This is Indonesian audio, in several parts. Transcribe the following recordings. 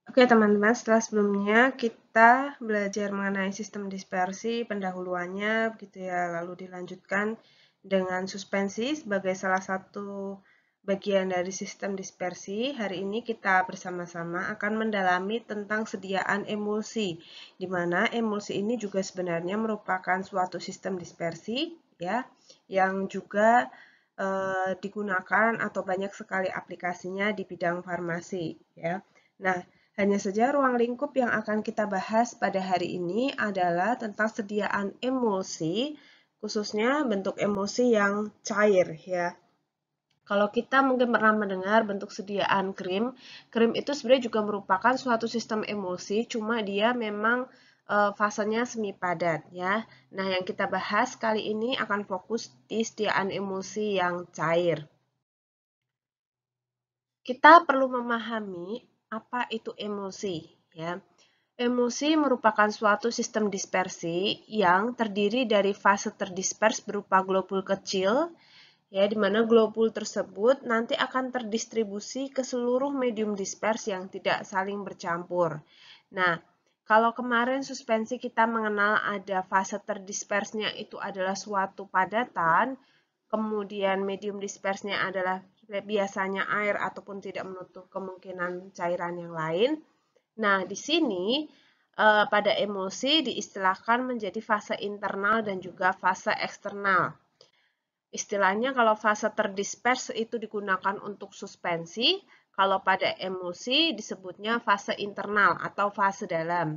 Oke teman-teman, setelah sebelumnya kita belajar mengenai sistem dispersi, pendahuluannya begitu ya, lalu dilanjutkan dengan suspensi sebagai salah satu bagian dari sistem dispersi. Hari ini kita bersama-sama akan mendalami tentang sediaan emulsi, di mana emulsi ini juga sebenarnya merupakan suatu sistem dispersi ya, yang juga digunakan atau banyak sekali aplikasinya di bidang farmasi ya. Nah, hanya saja ruang lingkup yang akan kita bahas pada hari ini adalah tentang sediaan emulsi, khususnya bentuk emulsi yang cair ya. Kalau kita mungkin pernah mendengar bentuk sediaan krim, krim itu sebenarnya juga merupakan suatu sistem emulsi, cuma dia memang fasenya semi padat ya. Nah, yang kita bahas kali ini akan fokus di sediaan emulsi yang cair. Kita perlu memahami apa itu emulsi ya. Emulsi merupakan suatu sistem dispersi yang terdiri dari fase terdispers berupa globul kecil, ya, di mana globul tersebut nanti akan terdistribusi ke seluruh medium dispers yang tidak saling bercampur. Nah, kalau kemarin suspensi kita mengenal ada fase terdispersnya itu adalah suatu padatan, kemudian medium dispersnya adalah biasanya air ataupun tidak menutup kemungkinan cairan yang lain. Nah, di sini pada emulsi diistilahkan menjadi fase internal dan juga fase eksternal. Istilahnya kalau fase terdispers itu digunakan untuk suspensi, kalau pada emulsi disebutnya fase internal atau fase dalam.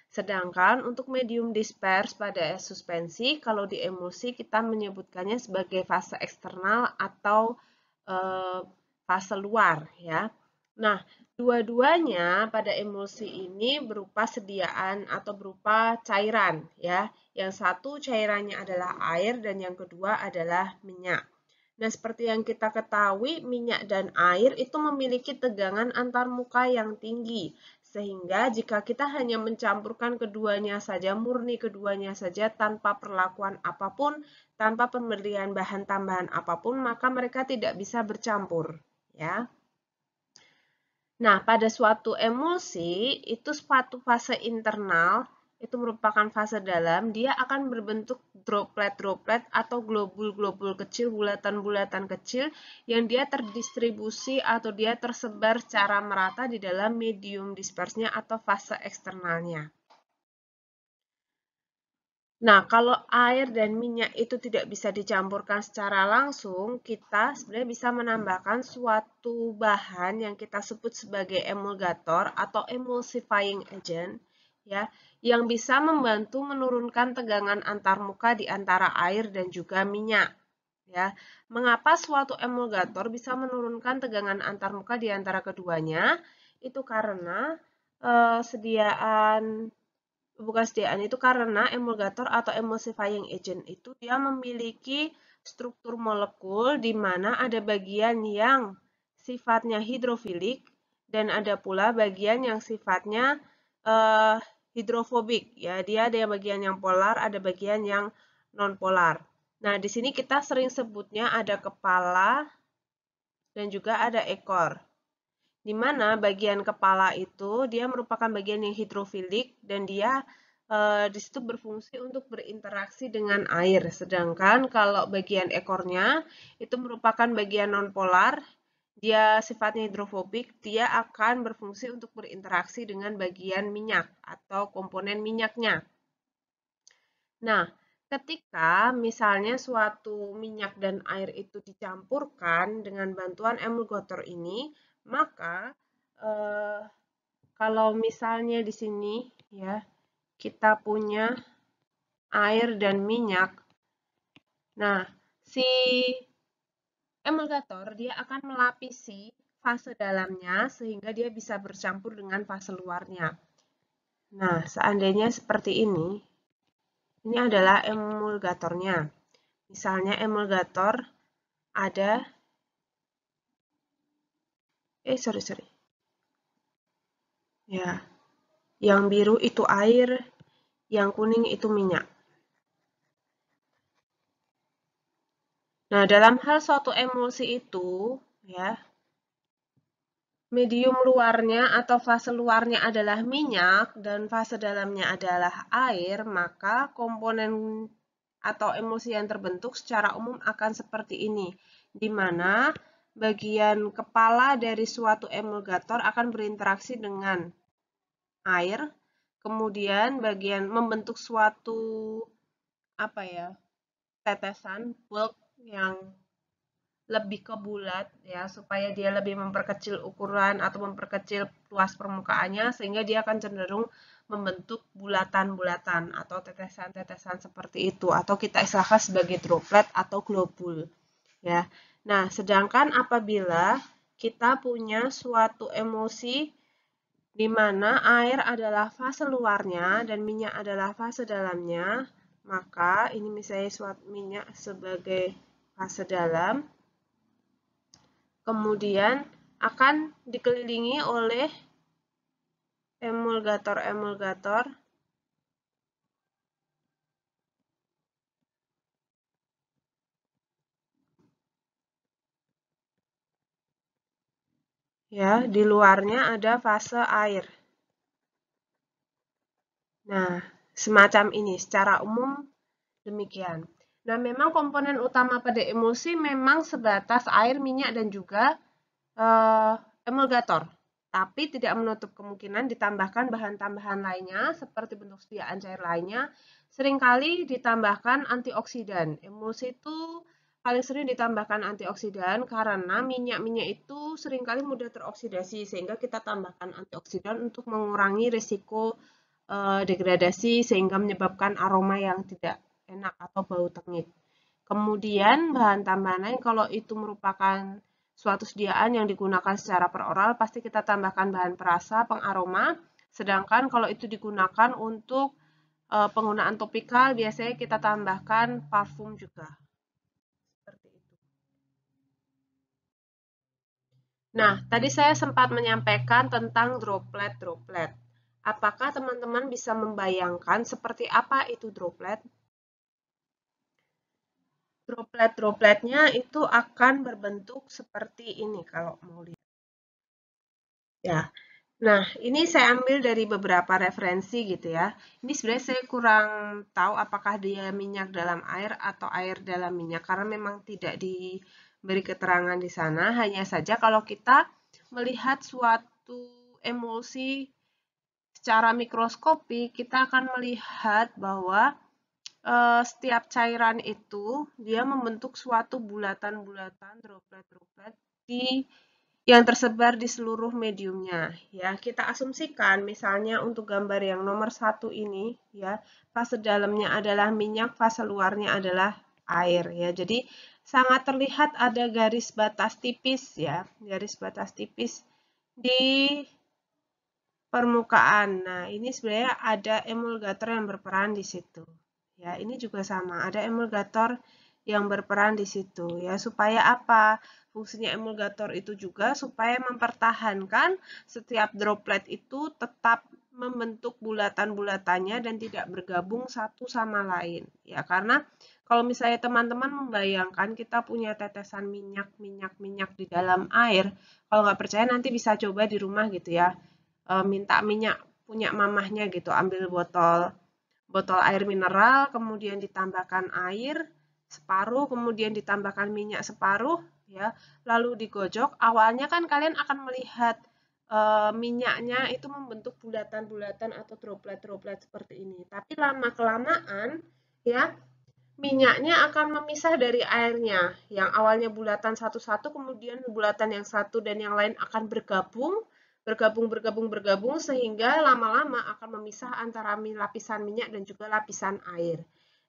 Sedangkan untuk medium dispers pada suspensi, kalau di emulsi kita menyebutkannya sebagai fase eksternal atau fase luar ya. Nah, dua-duanya pada emulsi ini berupa sediaan atau berupa cairan ya. Yang satu cairannya adalah air dan yang kedua adalah minyak. Nah, seperti yang kita ketahui, minyak dan air itu memiliki tegangan antarmuka yang tinggi. Sehingga jika kita hanya mencampurkan keduanya saja, murni keduanya saja tanpa perlakuan apapun, tanpa pemberian bahan tambahan apapun, maka mereka tidak bisa bercampur, ya. Nah, pada suatu emulsi, itu suatu fase internal, itu merupakan fase dalam, dia akan berbentuk droplet-droplet atau globul-globul kecil, bulatan-bulatan kecil, yang dia terdistribusi atau dia tersebar secara merata di dalam medium dispersnya atau fase eksternalnya. Nah, kalau air dan minyak itu tidak bisa dicampurkan secara langsung, kita sebenarnya bisa menambahkan suatu bahan yang kita sebut sebagai emulgator atau emulsifying agent, ya, yang bisa membantu menurunkan tegangan antarmuka di antara air dan juga minyak. Ya, mengapa suatu emulgator bisa menurunkan tegangan antarmuka di antara keduanya? Itu karena bukan sediaan itu karena emulgator atau emulsifying agent itu dia memiliki struktur molekul di mana ada bagian yang sifatnya hidrofilik dan ada pula bagian yang sifatnya eh, hidrofobik ya. Dia ada bagian yang polar, ada bagian yang non polar. Nah, di sini kita sering sebutnya ada kepala dan juga ada ekor. Di mana bagian kepala itu dia merupakan bagian yang hidrofilik dan dia di situ berfungsi untuk berinteraksi dengan air. Sedangkan kalau bagian ekornya itu merupakan bagian nonpolar, dia sifatnya hidrofobik, dia akan berfungsi untuk berinteraksi dengan bagian minyak atau komponen minyaknya. Nah, ketika misalnya suatu minyak dan air itu dicampurkan dengan bantuan emulgator ini, maka eh, kalau misalnya di sini ya kita punya air dan minyak. Nah, si emulgator dia akan melapisi fase dalamnya sehingga dia bisa bercampur dengan fase luarnya. Nah, seandainya seperti ini adalah emulgatornya. Misalnya emulgator ada sorry. Ya, yang biru itu air, yang kuning itu minyak. Nah, dalam hal suatu emulsi itu, ya, medium luarnya atau fase luarnya adalah minyak dan fase dalamnya adalah air, maka komponen atau emulsi yang terbentuk secara umum akan seperti ini, di mana bagian kepala dari suatu emulgator akan berinteraksi dengan air, kemudian bagian membentuk suatu tetesan bulk yang lebih ke bulat ya, supaya dia lebih memperkecil ukuran atau memperkecil luas permukaannya, sehingga dia akan cenderung membentuk bulatan-bulatan atau tetesan-tetesan seperti itu, atau kita istilahkan sebagai droplet atau globul ya. Nah, sedangkan apabila kita punya suatu emulsi di mana air adalah fase luarnya dan minyak adalah fase dalamnya, maka ini misalnya suatu minyak sebagai fase dalam, kemudian akan dikelilingi oleh emulgator-emulgator ya, di luarnya ada fase air. Nah, semacam ini secara umum demikian. Nah, memang komponen utama pada emulsi memang sebatas air, minyak, dan juga emulgator. Tapi tidak menutup kemungkinan ditambahkan bahan tambahan lainnya seperti bentuk sediaan cair lainnya. Seringkali ditambahkan antioksidan. Emulsi itu paling sering ditambahkan antioksidan karena minyak-minyak itu seringkali mudah teroksidasi, sehingga kita tambahkan antioksidan untuk mengurangi risiko degradasi sehingga menyebabkan aroma yang tidak enak atau bau tengik. Kemudian bahan tambahan lain kalau itu merupakan suatu sediaan yang digunakan secara peroral, pasti kita tambahkan bahan perasa, pengaroma. Sedangkan kalau itu digunakan untuk penggunaan topikal, biasanya kita tambahkan parfum juga. Seperti itu. Nah, tadi saya sempat menyampaikan tentang droplet-droplet. Apakah teman-teman bisa membayangkan seperti apa itu droplet? Droplet-dropletnya itu akan berbentuk seperti ini kalau mau lihat. Ya. Nah, ini saya ambil dari beberapa referensi gitu ya. Ini sebenarnya saya kurang tahu apakah dia minyak dalam air atau air dalam minyak karena memang tidak diberi keterangan di sana. Hanya saja kalau kita melihat suatu emulsi secara mikroskopik, kita akan melihat bahwa setiap cairan itu dia membentuk suatu bulatan-bulatan, droplet-droplet yang tersebar di seluruh mediumnya. Ya, kita asumsikan misalnya untuk gambar yang nomor 1 ini, ya, fase dalamnya adalah minyak, fase luarnya adalah air, ya. Jadi sangat terlihat ada garis batas tipis, ya, garis batas tipis di permukaan. Nah, ini sebenarnya ada emulgator yang berperan di situ. Ya, ini juga sama, ada emulgator yang berperan di situ ya. Supaya apa? Fungsinya emulgator itu juga supaya mempertahankan setiap droplet itu tetap membentuk bulatan-bulatannya dan tidak bergabung satu sama lain. Ya, karena kalau misalnya teman-teman membayangkan kita punya tetesan minyak di dalam air, kalau nggak percaya nanti bisa coba di rumah gitu ya. Minta minyak punya mamahnya gitu, ambil botol air mineral, kemudian ditambahkan air separuh, kemudian ditambahkan minyak separuh, ya, lalu digojok. Awalnya kan kalian akan melihat minyaknya itu membentuk bulatan-bulatan atau droplet-droplet seperti ini. Tapi lama kelamaan, ya, minyaknya akan memisah dari airnya. Yang awalnya bulatan satu-satu, kemudian bulatan yang satu dan yang lain akan bergabung sehingga lama-lama akan memisah antara lapisan minyak dan juga lapisan air.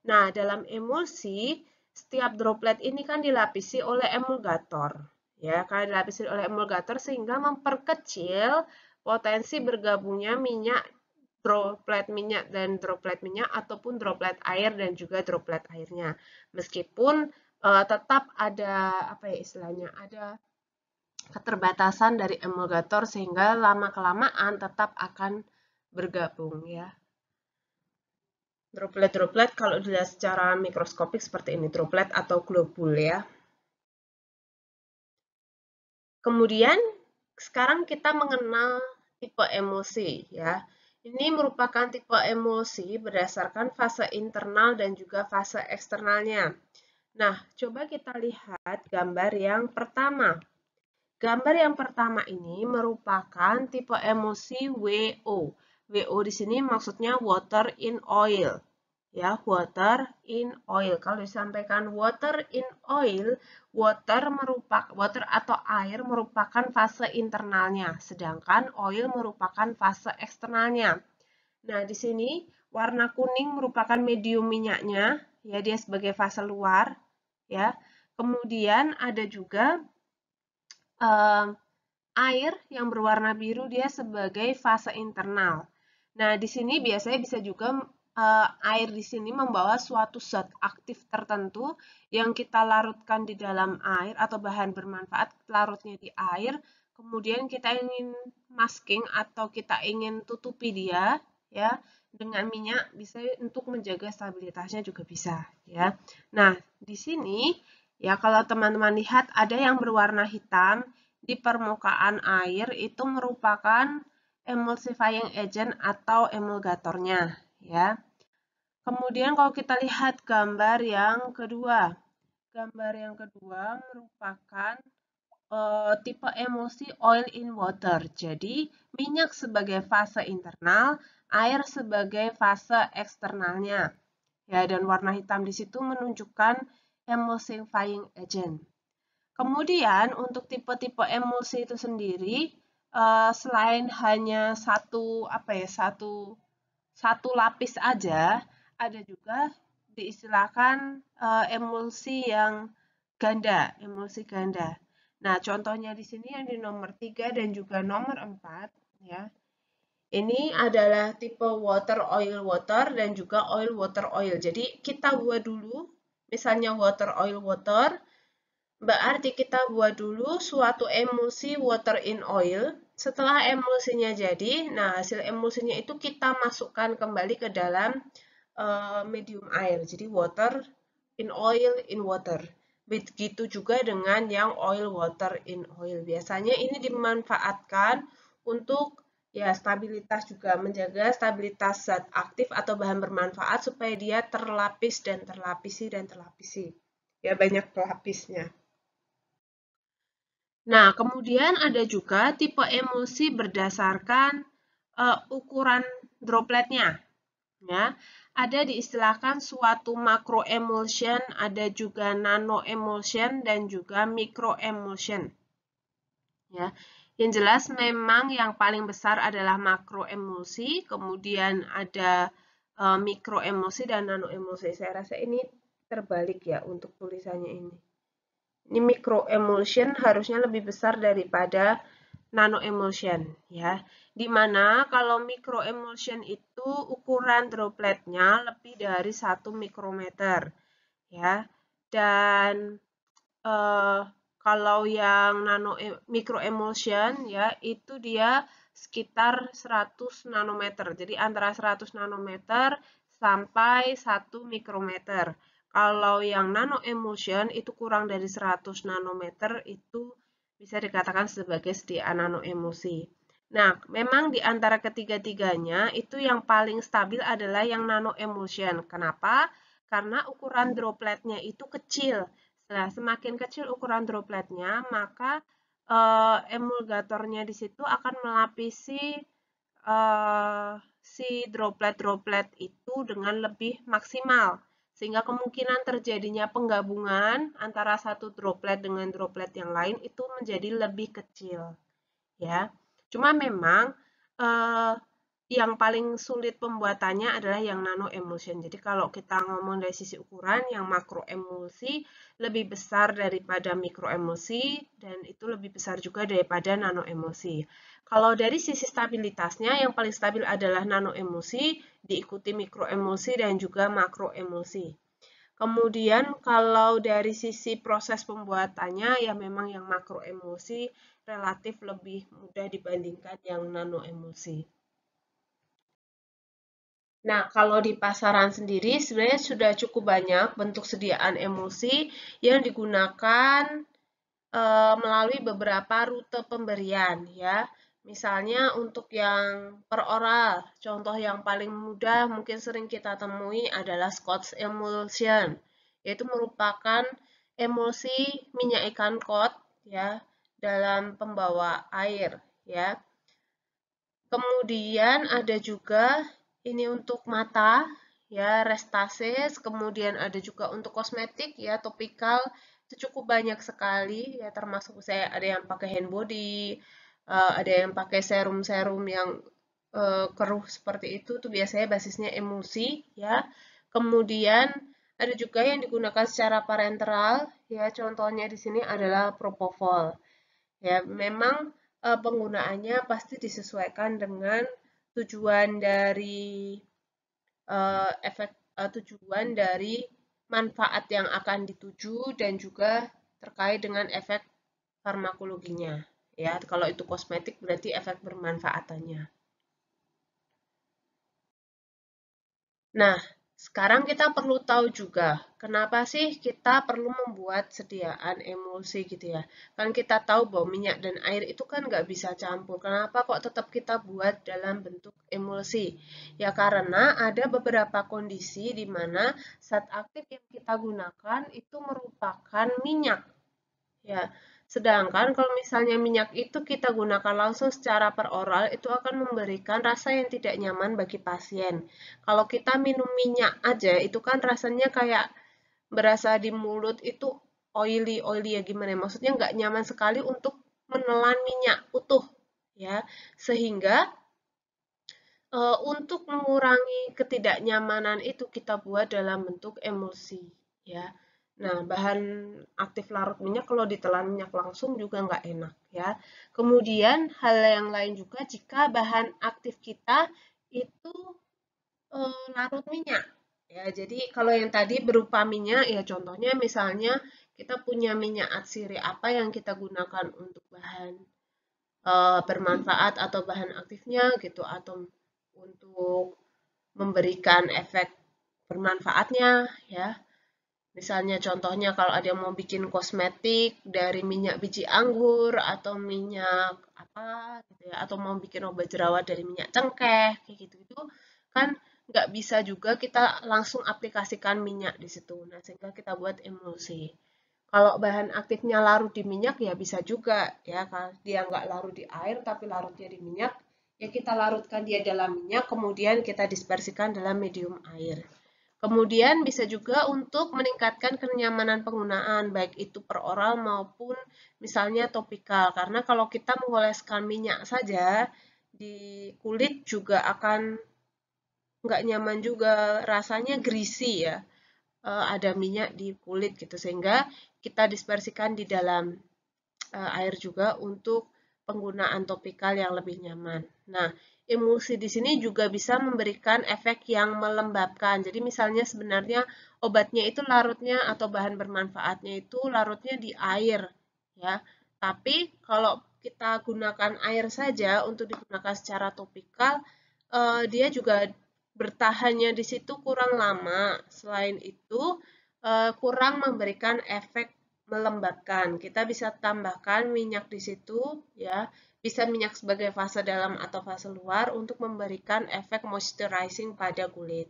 Nah, dalam emulsi, setiap droplet ini kan dilapisi oleh emulgator. Ya, karena dilapisi oleh emulgator sehingga memperkecil potensi bergabungnya droplet minyak dan droplet minyak ataupun droplet air dan juga droplet airnya. Meskipun tetap ada ada keterbatasan dari emulgator sehingga lama-kelamaan tetap akan bergabung ya. Droplet-droplet kalau dilihat secara mikroskopik seperti ini, droplet atau globul ya. Kemudian sekarang kita mengenal tipe emosi ya. Ini merupakan tipe emosi berdasarkan fase internal dan juga fase eksternalnya. Nah, coba kita lihat gambar yang pertama. Gambar yang pertama ini merupakan tipe emosi WO. WO di sini maksudnya water in oil. Ya, water in oil. Kalau disampaikan water in oil, water atau air merupakan fase internalnya, sedangkan oil merupakan fase eksternalnya. Nah, di sini warna kuning merupakan medium minyaknya, ya dia sebagai fase luar, ya. Kemudian ada juga air yang berwarna biru dia sebagai fase internal. Nah, di sini biasanya bisa juga air di sini membawa suatu zat aktif tertentu yang kita larutkan di dalam air atau bahan bermanfaat larutnya di air, kemudian kita ingin masking atau kita ingin tutupi dia ya dengan minyak bisa untuk menjaga stabilitasnya juga bisa ya. Nah, di sini ya kalau teman-teman lihat ada yang berwarna hitam di permukaan air itu merupakan emulsifying agent atau emulgatornya ya. Kemudian kalau kita lihat gambar yang kedua. Gambar yang kedua merupakan tipe emosi oil in water. Jadi, minyak sebagai fase internal, air sebagai fase eksternalnya. Ya, dan warna hitam di situ menunjukkan emulsifying agent. Kemudian untuk tipe-tipe emulsi itu sendiri, selain hanya satu lapis aja, ada juga diistilahkan emulsi yang emulsi ganda. Nah, contohnya di sini yang di nomor 3 dan juga nomor 4 ya. Ini adalah tipe water oil water dan juga oil water oil. Jadi kita buat dulu misalnya water oil water. Berarti kita buat dulu suatu emulsi water in oil. Setelah emulsinya jadi, nah hasil emulsinya itu kita masukkan kembali ke dalam medium air. Jadi water in oil in water. Begitu juga dengan yang oil water in oil. Biasanya ini dimanfaatkan untuk ya stabilitas juga menjaga stabilitas zat aktif atau bahan bermanfaat supaya dia terlapis dan terlapisi dan terlapisi. Ya banyak pelapisnya. Nah, kemudian ada juga tipe emulsi berdasarkan ukuran dropletnya. Ya, ada diistilahkan suatu macro emulsion, ada juga nano emulsion dan juga micro emulsion. Ya, yang jelas memang yang paling besar adalah makro emulsi, kemudian ada mikro emulsi dan nano emulsi. Saya rasa ini terbalik ya untuk tulisannya ini. Ini micro emulsion harusnya lebih besar daripada nano emulsion ya. Dimana kalau micro emulsion itu ukuran dropletnya lebih dari 1 mikrometer ya. Dan kalau yang micro emulsion ya itu dia sekitar 100 nanometer. Jadi antara 100 nanometer sampai 1 mikrometer. Kalau yang nano emulsion itu kurang dari 100 nanometer itu bisa dikatakan sebagai sediaan nano emulsi. Nah, memang di antara ketiga-tiganya itu yang paling stabil adalah yang nano emulsion. Kenapa? Karena ukuran dropletnya itu kecil. Nah, semakin kecil ukuran dropletnya, maka emulgatornya di situ akan melapisi si droplet-droplet itu dengan lebih maksimal. Sehingga kemungkinan terjadinya penggabungan antara satu droplet dengan droplet yang lain itu menjadi lebih kecil. Ya, cuma memang yang paling sulit pembuatannya adalah yang nano emulsion. Jadi kalau kita ngomong dari sisi ukuran, yang makro emulsi lebih besar daripada mikro emulsi dan itu lebih besar juga daripada nano emulsi. Kalau dari sisi stabilitasnya, yang paling stabil adalah nano emulsi, diikuti mikro emulsi dan juga makro emulsi. Kemudian kalau dari sisi proses pembuatannya, ya memang yang makro emulsi relatif lebih mudah dibandingkan yang nano emulsi. Nah, kalau di pasaran sendiri sebenarnya sudah cukup banyak bentuk sediaan emulsi yang digunakan melalui beberapa rute pemberian ya. Misalnya untuk yang per oral, contoh yang paling mudah mungkin sering kita temui adalah Scotch emulsion, yaitu merupakan emulsi minyak ikan kod ya dalam pembawa air ya. Kemudian ada juga ini untuk mata ya, Restasis, kemudian ada juga untuk kosmetik ya, topikal itu cukup banyak sekali ya, termasuk saya ada yang pakai hand body, ada yang pakai serum-serum yang keruh seperti itu tuh biasanya basisnya emulsi ya. Kemudian ada juga yang digunakan secara parenteral ya, contohnya di sini adalah propofol. Ya, memang penggunaannya pasti disesuaikan dengan tujuan dari tujuan dari manfaat yang akan dituju dan juga terkait dengan efek farmakologinya. Ya, kalau itu kosmetik berarti efek bermanfaatannya. Nah, sekarang kita perlu tahu juga, kenapa sih kita perlu membuat sediaan emulsi gitu ya. Kan kita tahu bahwa minyak dan air itu kan nggak bisa campur. Kenapa kok tetap kita buat dalam bentuk emulsi? Ya karena ada beberapa kondisi di mana zat aktif yang kita gunakan itu merupakan minyak. Ya, sedangkan kalau misalnya minyak itu kita gunakan langsung secara peroral, itu akan memberikan rasa yang tidak nyaman bagi pasien. Kalau kita minum minyak aja, itu kan rasanya kayak berasa di mulut itu oily ya gimana ya? Maksudnya nggak nyaman sekali untuk menelan minyak utuh, ya. Sehingga untuk mengurangi ketidaknyamanan itu kita buat dalam bentuk emulsi, ya. Nah, bahan aktif larut minyak kalau ditelan minyak langsung juga nggak enak, ya. Kemudian hal yang lain juga jika bahan aktif kita itu larut minyak, ya. Jadi kalau yang tadi berupa minyak, ya contohnya misalnya kita punya minyak atsiri apa yang kita gunakan untuk bahan bermanfaat atau bahan aktifnya gitu atau untuk memberikan efek bermanfaatnya ya. Misalnya contohnya kalau ada yang mau bikin kosmetik dari minyak biji anggur atau minyak apa gitu ya atau mau bikin obat jerawat dari minyak cengkeh kayak gitu itu kan nggak bisa juga kita langsung aplikasikan minyak di situ. Nah, sehingga kita buat emulsi. Kalau bahan aktifnya larut di minyak ya bisa juga ya kan dia nggak larut di air tapi larutnya di minyak ya kita larutkan dia dalam minyak kemudian kita dispersikan dalam medium air. Kemudian bisa juga untuk meningkatkan kenyamanan penggunaan baik itu per oral maupun misalnya topikal karena kalau kita mengoleskan minyak saja di kulit juga akan nggak nyaman juga rasanya greasy ya ada minyak di kulit gitu sehingga kita dispersikan di dalam air juga untuk penggunaan topikal yang lebih nyaman. Nah, emulsi di sini juga bisa memberikan efek yang melembabkan. Jadi misalnya sebenarnya obatnya itu larutnya atau bahan bermanfaatnya itu larutnya di air ya. Tapi kalau kita gunakan air saja untuk digunakan secara topikal, dia juga bertahannya di situ kurang lama. Selain itu, kurang memberikan efek melembabkan. Kita bisa tambahkan minyak di situ ya. Bisa minyak sebagai fase dalam atau fase luar untuk memberikan efek moisturizing pada kulit.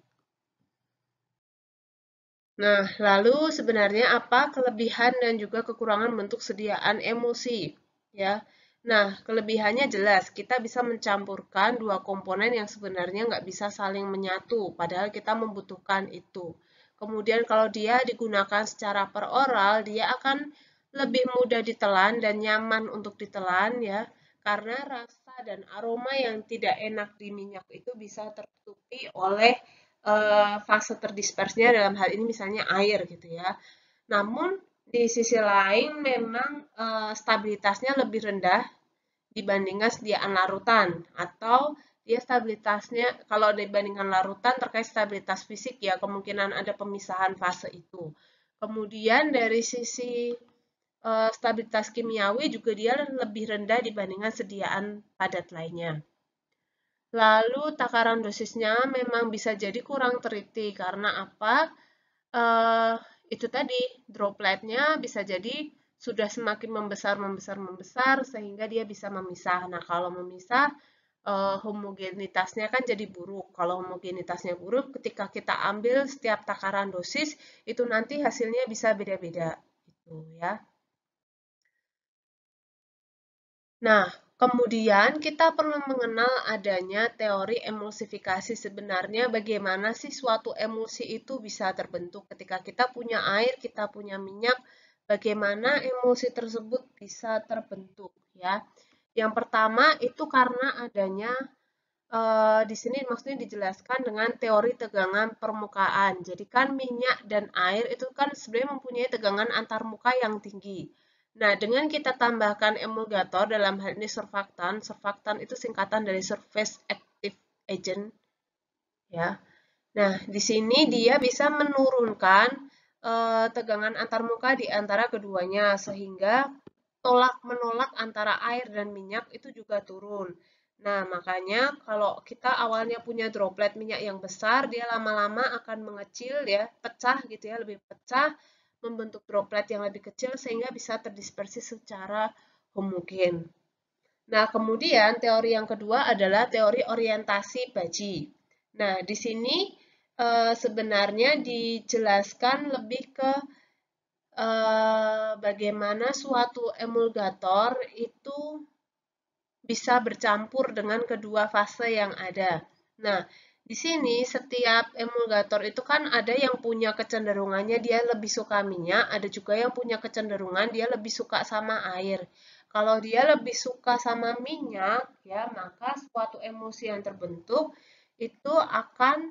Nah, lalu sebenarnya apa kelebihan dan juga kekurangan bentuk sediaan emulsi? Ya, nah kelebihannya jelas kita bisa mencampurkan dua komponen yang sebenarnya nggak bisa saling menyatu, padahal kita membutuhkan itu. Kemudian kalau dia digunakan secara peroral, dia akan lebih mudah ditelan dan nyaman untuk ditelan ya, karena rasa dan aroma yang tidak enak di minyak itu bisa tertutupi oleh fase terdispersnya dalam hal ini misalnya air gitu ya. Namun di sisi lain memang stabilitasnya lebih rendah dibandingkan sediaan larutan atau dia stabilitasnya kalau dibandingkan larutan terkait stabilitas fisik ya kemungkinan ada pemisahan fase itu. Kemudian dari sisi stabilitas kimiawi juga dia lebih rendah dibandingkan sediaan padat lainnya. Lalu takaran dosisnya memang bisa jadi kurang teliti karena apa? Itu tadi dropletnya bisa jadi sudah semakin membesar sehingga dia bisa memisah. Nah, kalau memisah homogenitasnya kan jadi buruk. Kalau homogenitasnya buruk, ketika kita ambil setiap takaran dosis, itu nanti hasilnya bisa beda-beda. Gitu ya. Nah, kemudian kita perlu mengenal adanya teori emulsifikasi. Sebenarnya bagaimana sih suatu emulsi itu bisa terbentuk ketika kita punya air, kita punya minyak, bagaimana emulsi tersebut bisa terbentuk ya. Yang pertama itu karena adanya di sini maksudnya dijelaskan dengan teori tegangan permukaan. Jadi kan minyak dan air itu kan sebenarnya mempunyai tegangan antarmuka yang tinggi. Nah, dengan kita tambahkan emulgator dalam hal ini surfaktan, surfaktan itu singkatan dari surface active agent ya. Nah, di sini dia bisa menurunkan tegangan antarmuka di antara keduanya sehingga tolak-menolak antara air dan minyak itu juga turun. Nah, makanya kalau kita awalnya punya droplet minyak yang besar, dia lama-lama akan mengecil ya, pecah gitu ya, lebih pecah, membentuk droplet yang lebih kecil sehingga bisa terdispersi secara homogen. Nah, kemudian teori yang kedua adalah teori orientasi baji. Nah, di sini sebenarnya dijelaskan lebih ke bagaimana suatu emulgator itu bisa bercampur dengan kedua fase yang ada. Nah, di sini setiap emulgator itu kan ada yang punya kecenderungannya dia lebih suka minyak, ada juga yang punya kecenderungan dia lebih suka sama air. Kalau dia lebih suka sama minyak, ya, maka suatu emulsi yang terbentuk itu akan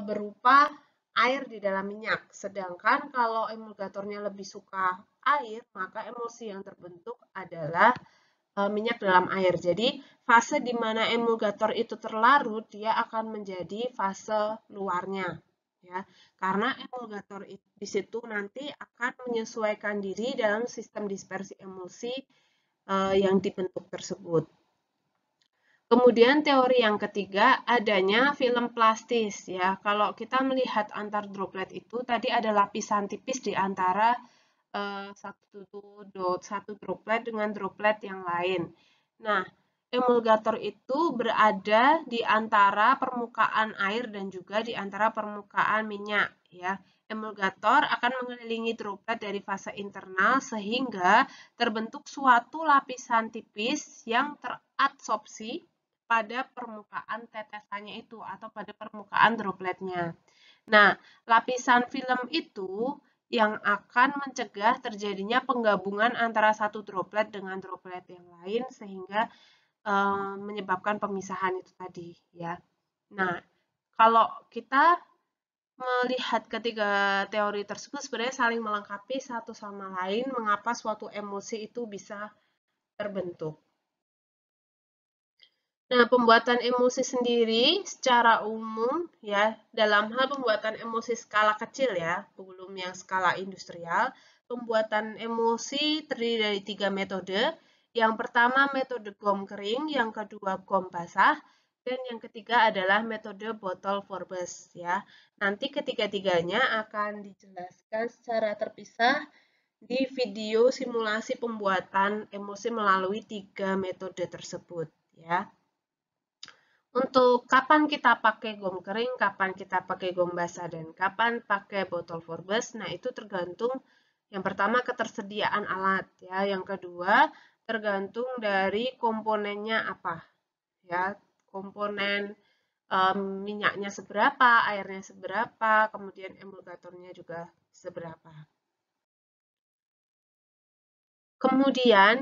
berupa air di dalam minyak. Sedangkan kalau emulgatornya lebih suka air, maka emulsi yang terbentuk adalah minyak dalam air. Jadi, fase di mana emulgator itu terlarut, dia akan menjadi fase luarnya. Ya, karena emulgator di situ nanti akan menyesuaikan diri dalam sistem dispersi emulsi yang dibentuk tersebut. Kemudian teori yang ketiga adanya film plastis ya. Kalau kita melihat antar droplet itu tadi ada lapisan tipis di antara satu droplet dengan droplet yang lain. Nah, emulgator itu berada di antara permukaan air dan juga di antara permukaan minyak ya. Emulgator akan mengelilingi droplet dari fase internal sehingga terbentuk suatu lapisan tipis yang teradsorpsi pada permukaan tetesannya itu atau pada permukaan dropletnya. Nah, lapisan film itu yang akan mencegah terjadinya penggabungan antara satu droplet dengan droplet yang lain sehingga menyebabkan pemisahan itu tadi ya. Nah, kalau kita melihat ketiga teori tersebut sebenarnya saling melengkapi satu sama lain mengapa suatu emosi itu bisa terbentuk. Nah, pembuatan emosi sendiri secara umum ya, dalam hal pembuatan emosi skala kecil ya, belum yang skala industrial, pembuatan emosi terdiri dari 3 metode. Yang pertama metode gom kering, yang kedua gom basah, dan yang ketiga adalah metode bottle Forbes ya. Nanti ketiga-tiganya akan dijelaskan secara terpisah di video simulasi pembuatan emosi melalui 3 metode tersebut ya. Untuk kapan kita pakai gom kering, kapan kita pakai gom basah, dan kapan pakai botol Forbes, nah itu tergantung yang pertama ketersediaan alat ya, yang kedua tergantung dari komponennya apa ya, komponen minyaknya seberapa, airnya seberapa, kemudian emulgatornya juga seberapa. Kemudian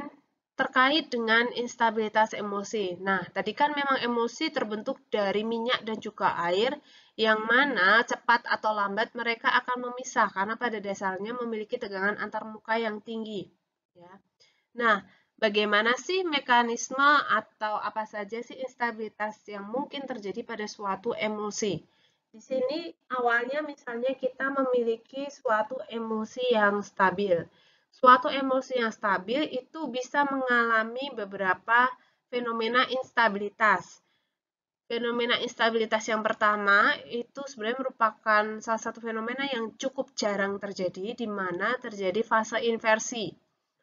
terkait dengan instabilitas emosi. Nah, tadi kan memang emosi terbentuk dari minyak dan juga air, yang mana cepat atau lambat mereka akan memisah karena pada dasarnya memiliki tegangan antarmuka yang tinggi. Ya. Nah, bagaimana sih mekanisme atau apa saja sih instabilitas yang mungkin terjadi pada suatu emosi? Di sini awalnya misalnya kita memiliki suatu emosi yang stabil. Suatu emosi yang stabil itu bisa mengalami beberapa fenomena instabilitas. Fenomena instabilitas yang pertama itu sebenarnya merupakan salah satu fenomena yang cukup jarang terjadi, di mana terjadi fase inversi.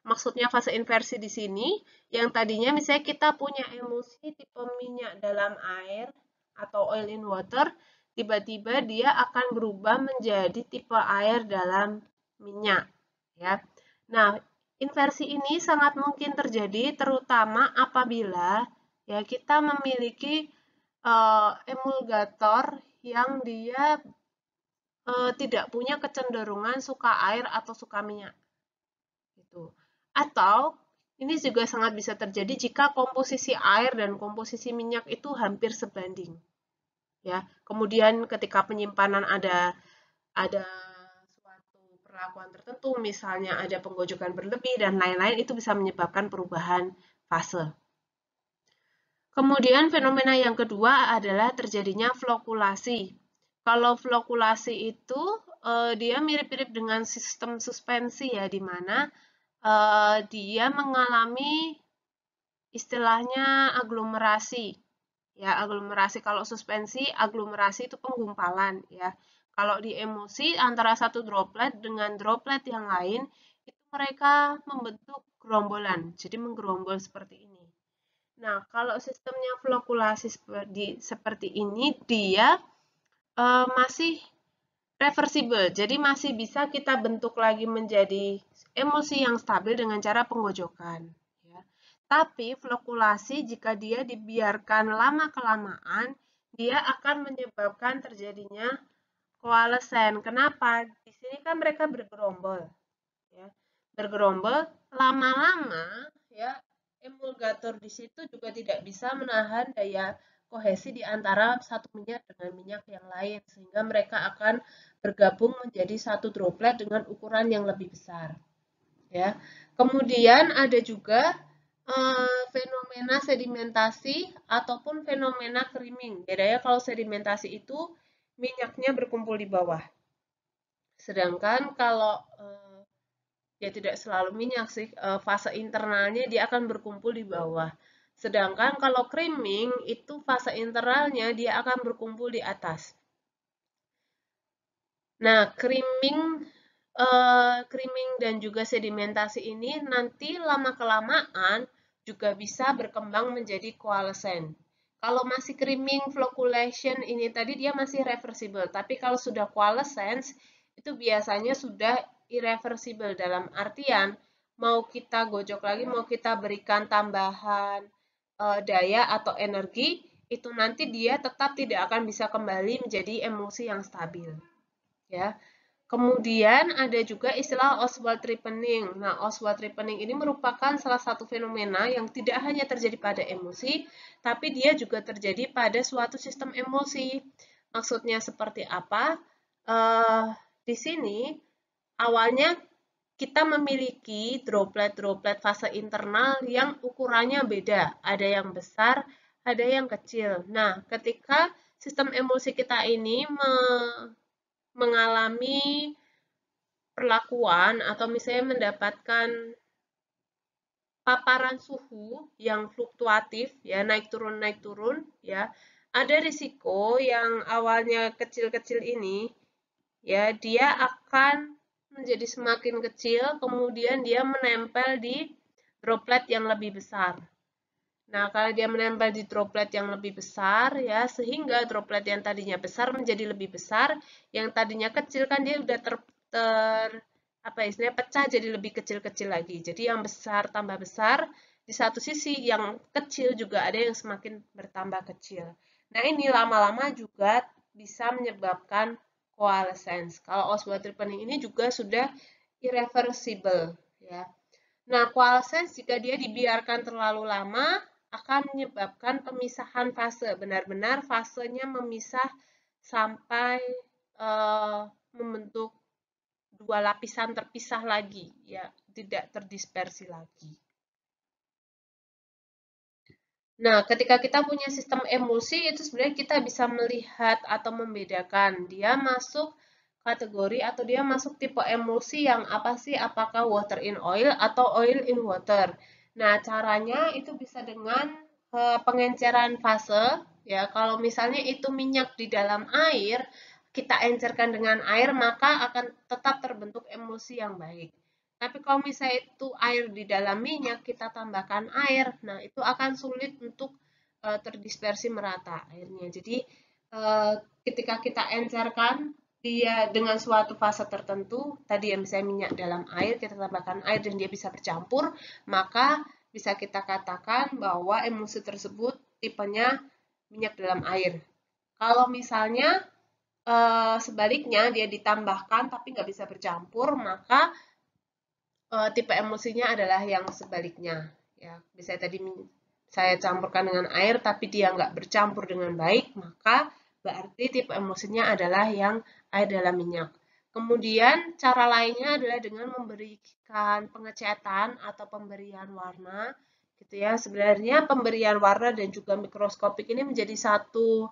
Maksudnya fase inversi di sini, yang tadinya misalnya kita punya emulsi tipe minyak dalam air atau oil in water, tiba-tiba dia akan berubah menjadi tipe air dalam minyak. Ya. Nah, inversi ini sangat mungkin terjadi terutama apabila ya kita memiliki emulgator yang dia tidak punya kecenderungan suka air atau suka minyak. Gitu. Atau ini juga sangat bisa terjadi jika komposisi air dan komposisi minyak itu hampir sebanding. Ya, kemudian ketika penyimpanan ada suatu perlakuan tertentu, misalnya ada penggojokan berlebih dan lain-lain, itu bisa menyebabkan perubahan fase. Kemudian fenomena yang kedua adalah terjadinya flokulasi. Kalau flokulasi itu dia mirip-mirip dengan sistem suspensi ya, di mana dia mengalami istilahnya aglomerasi. Ya, aglomerasi kalau suspensi, aglomerasi itu penggumpalan ya. Kalau di emulsi antara satu droplet dengan droplet yang lain itu mereka membentuk gerombolan. Jadi menggerombol seperti ini. Nah, kalau sistemnya flokulasi seperti ini, dia masih reversible. Jadi masih bisa kita bentuk lagi menjadi emulsi yang stabil dengan cara penggojokan. Ya. Tapi flokulasi jika dia dibiarkan lama-kelamaan, dia akan menyebabkan terjadinya koalesen. Kenapa? Di sini kan mereka bergerombol. Ya. Bergerombol lama-lama ya emulgator di situ juga tidak bisa menahan daya kohesi di antara satu minyak dengan minyak yang lain sehingga mereka akan bergabung menjadi satu droplet dengan ukuran yang lebih besar ya. Kemudian ada juga fenomena sedimentasi ataupun fenomena creaming. Bedanya kalau sedimentasi itu minyaknya berkumpul di bawah. Sedangkan kalau ya tidak selalu minyak sih, fase internalnya dia akan berkumpul di bawah. Sedangkan kalau creaming itu fase internalnya dia akan berkumpul di atas. Nah, creaming dan juga sedimentasi ini nanti lama-kelamaan juga bisa berkembang menjadi coalescent. Kalau masih creaming flocculation ini tadi dia masih reversible, tapi kalau sudah coalescence itu biasanya sudah irreversible dalam artian mau kita gojok lagi, mau kita berikan tambahan daya atau energi, itu nanti dia tetap tidak akan bisa kembali menjadi emulsi yang stabil. Ya. Kemudian ada juga istilah Oswald-Ripening. Nah, Oswald-Ripening ini merupakan salah satu fenomena yang tidak hanya terjadi pada emulsi, tapi dia juga terjadi pada suatu sistem emulsi. Maksudnya seperti apa? Di sini awalnya kita memiliki droplet-droplet fase internal yang ukurannya beda. Ada yang besar, ada yang kecil. Nah, ketika sistem emulsi kita ini mengalami perlakuan atau misalnya mendapatkan paparan suhu yang fluktuatif ya naik turun ya ada risiko yang awalnya kecil-kecil ini ya dia akan menjadi semakin kecil kemudian dia menempel di droplet yang lebih besar. Nah, kalau dia menempel di droplet yang lebih besar ya sehingga droplet yang tadinya besar menjadi lebih besar, yang tadinya kecil kan dia udah apa istilahnya pecah jadi lebih kecil-kecil lagi. Jadi yang besar tambah besar, di satu sisi yang kecil juga ada yang semakin bertambah kecil. Nah, ini lama-lama juga bisa menyebabkan coalescence. Kalau Oswald-Ripening ini juga sudah irreversible ya. Nah, coalescence jika dia dibiarkan terlalu lama akan menyebabkan pemisahan fase. Benar-benar fasenya memisah sampai membentuk dua lapisan terpisah lagi, ya, tidak terdispersi lagi. Nah, ketika kita punya sistem emulsi, itu sebenarnya kita bisa melihat atau membedakan dia masuk kategori atau dia masuk tipe emulsi yang apa sih? Apakah water in oil atau oil in water? Nah, caranya itu bisa dengan pengenceran fase, ya kalau misalnya itu minyak di dalam air, kita encerkan dengan air, maka akan tetap terbentuk emulsi yang baik. Tapi kalau misalnya itu air di dalam minyak, kita tambahkan air, nah itu akan sulit untuk terdispersi merata airnya. Jadi ketika kita encerkan dia dengan suatu fase tertentu, tadi yang misalnya minyak dalam air, kita tambahkan air dan dia bisa bercampur, maka bisa kita katakan bahwa emulsi tersebut tipenya minyak dalam air. Kalau misalnya sebaliknya dia ditambahkan tapi nggak bisa bercampur, maka tipe emulsinya adalah yang sebaliknya. Ya, bisa tadi saya campurkan dengan air tapi dia nggak bercampur dengan baik, maka berarti tipe emulsinya adalah yang air dalam minyak. Kemudian cara lainnya adalah dengan memberikan pengecatan atau pemberian warna, gitu ya. Sebenarnya pemberian warna dan juga mikroskopik ini menjadi satu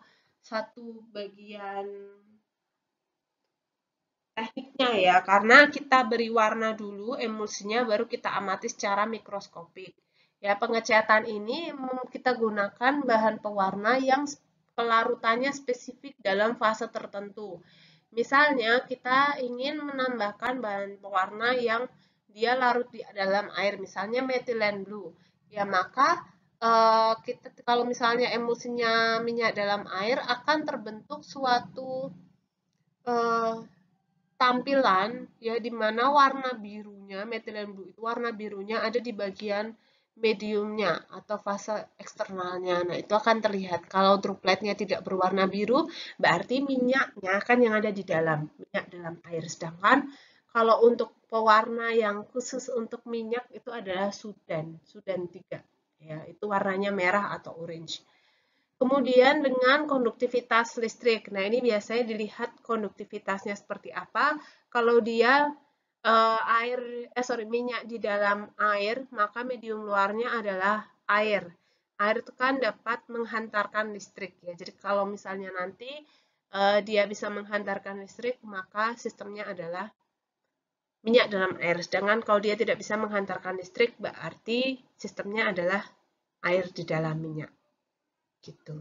bagian tekniknya ya, karena kita beri warna dulu emulsinya, baru kita amati secara mikroskopik. Ya, pengecatan ini kita gunakan bahan pewarna yang pelarutannya spesifik dalam fase tertentu. Misalnya, kita ingin menambahkan bahan pewarna yang dia larut di dalam air, misalnya methylene blue. Ya, maka kita kalau misalnya emulsinya minyak dalam air akan terbentuk suatu eh, tampilan ya di mana warna birunya, methylene blue itu warna birunya ada di bagian mediumnya atau fase eksternalnya. Nah, itu akan terlihat. Kalau dropletnya tidak berwarna biru, berarti minyaknya kan yang ada di dalam, minyak dalam air. Sedangkan kalau untuk pewarna yang khusus untuk minyak itu adalah Sudan, Sudan 3. Ya, itu warnanya merah atau orange. Kemudian dengan konduktivitas listrik. Nah, ini biasanya dilihat konduktivitasnya seperti apa. Kalau dia minyak di dalam air, maka medium luarnya adalah air. Air itu kan dapat menghantarkan listrik ya. Jadi kalau misalnya nanti dia bisa menghantarkan listrik, maka sistemnya adalah minyak dalam air. Sedangkan kalau dia tidak bisa menghantarkan listrik, berarti sistemnya adalah air di dalam minyak. Gitu.